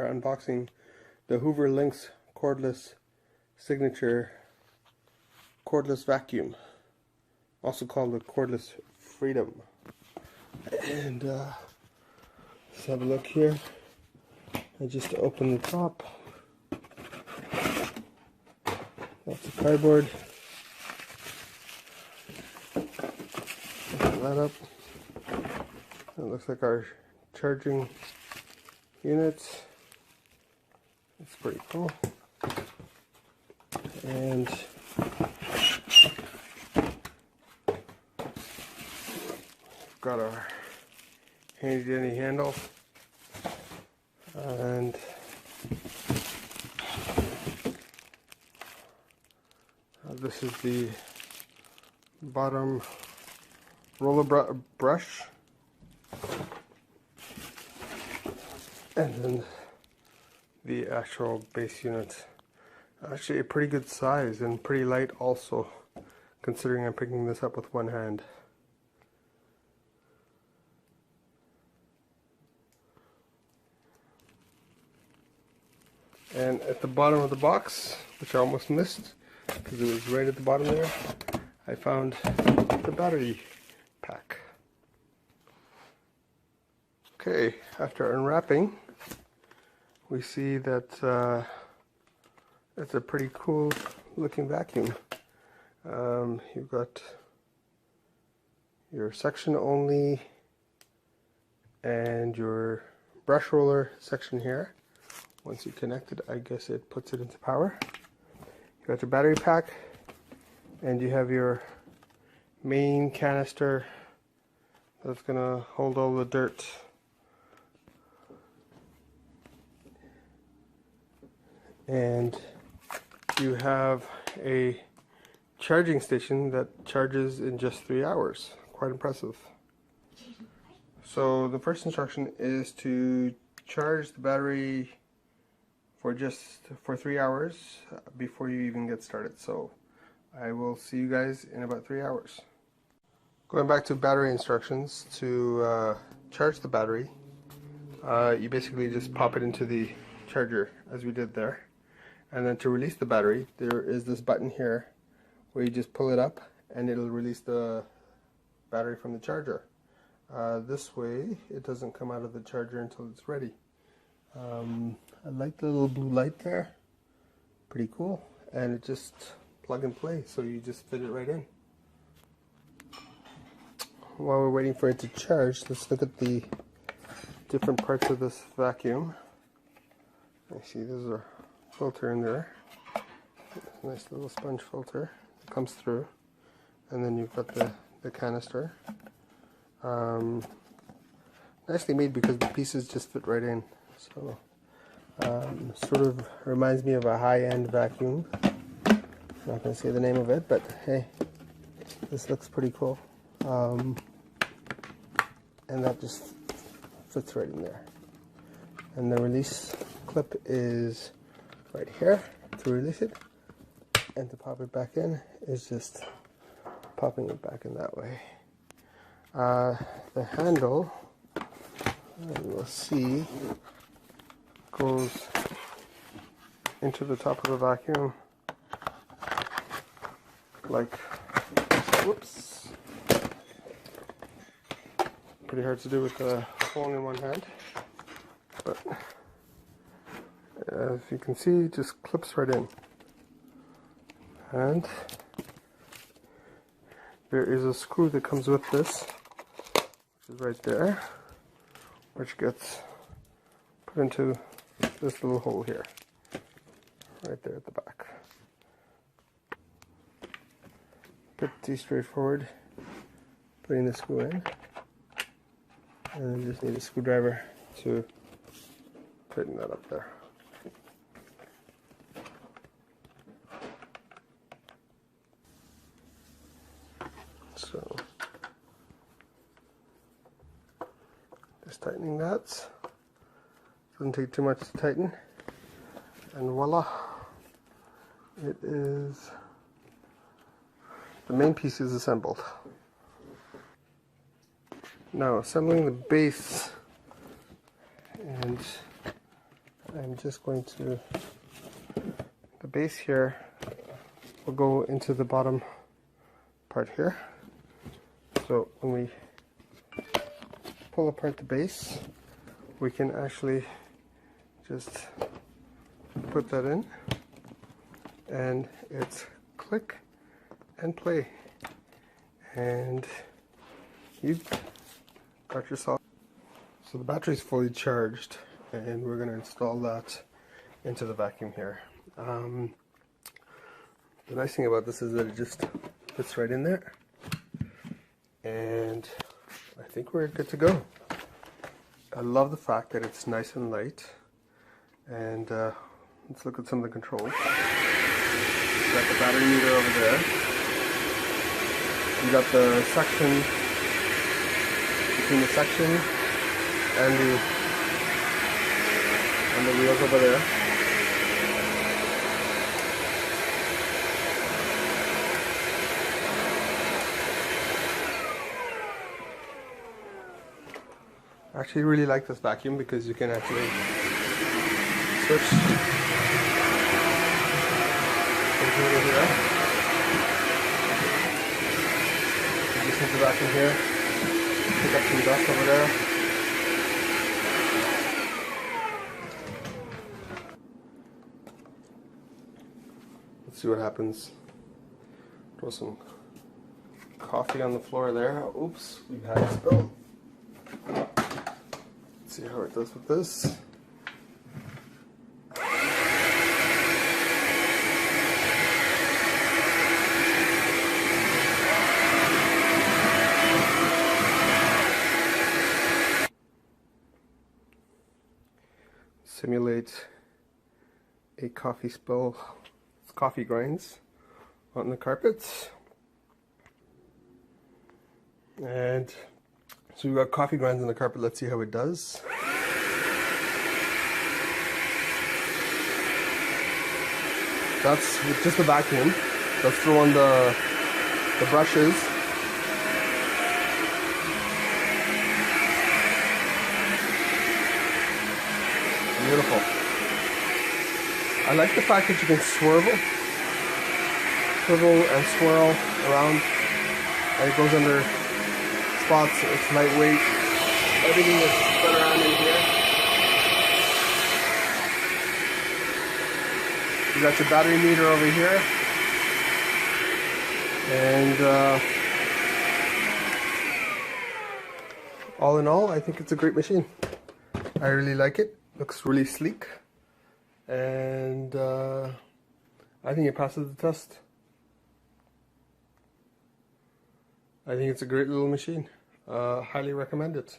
are unboxing the Hoover Linx cordless signature cordless vacuum, also called the Cordless Freedom. And let's have a look here. I just opened the top. That's the cardboard. Open that up. It looks like our charging units. It's pretty cool. And we've got our handy dandy handle. And this is the bottom roller brush, and then the actual base unit. Actually a pretty good size and pretty light also, considering I'm picking this up with one hand. And at the bottom of the box, which I almost missed because it was right at the bottom there, I found the battery pack. Okay, after unwrapping, we see that it's a pretty cool looking vacuum. You've got your section only and your brush roller section here. Once you connect it, I guess it puts it into power. You got your battery pack, and you have your main canister that's gonna hold all the dirt. And you have a charging station that charges in just 3 hours. Quite impressive. So the first instruction is to charge the battery for 3 hours before you even get started. So I will see you guys in about 3 hours. Going back to battery instructions, to charge the battery, you basically just pop it into the charger as we did there. And then to release the battery, there is this button here where you just pull it up and it'll release the battery from the charger. This way it doesn't come out of the charger until it's ready. I like the little blue light there, pretty cool, and it just plug and play, so you just fit it right in. While we're waiting for it to charge, let's look at the different parts of this vacuum. I see there's a filter in there, a nice little sponge filter that comes through, and then you've got the canister. Nicely made because the pieces just fit right in. So sort of reminds me of a high-end vacuum. I'm not going to say the name of it, but hey, this looks pretty cool. And that just fits right in there. And the release clip is right here to release it, and to pop it back in is just popping it back in that way. The handle, we'll see, goes into the top of the vacuum like, whoops, pretty hard to do with the phone in one hand, but as you can see, it just clips right in. And there is a screw that comes with this, which is right there, which gets put into this little hole here, right there at the back. Pretty straightforward, putting the screw in, and then you just need a screwdriver to tighten that up there. So just tightening that. Doesn't take too much to tighten, and voila, it is, the main piece is assembled. Now assembling the base, and I'm just going to, the base here will go into the bottom part here. So when we pull apart the base, we can actually just put that in, and it's click and play, and you've got yourself. So the battery is fully charged, and we're going to install that into the vacuum here. The nice thing about this is that it just fits right in there, and I think we're good to go. I love the fact that it's nice and light, and let's look at some of the controls. We've got the battery meter over there. You got the section, between the section and the wheels over there. I actually really like this vacuum because you can actually switch from here to here. Just into the vacuum here. Pick up some dust over there. Let's see what happens. Throw some coffee on the floor there. Oops, we've had a spill. Let's see how it does with this. Simulate a coffee spill, coffee grinds on the carpets. And so we've got coffee grinds on the carpet. Let's see how it does. That's with just a vacuum. Let's throw on the brushes. Beautiful. I like the fact that you can swivel and swirl around, and it goes under spots. It's lightweight. Everything is spun around in here. You got your battery meter over here, and all in all, I think it's a great machine. I really like it. Looks really sleek, and I think it passes the test. I think it's a great little machine. Highly recommend it.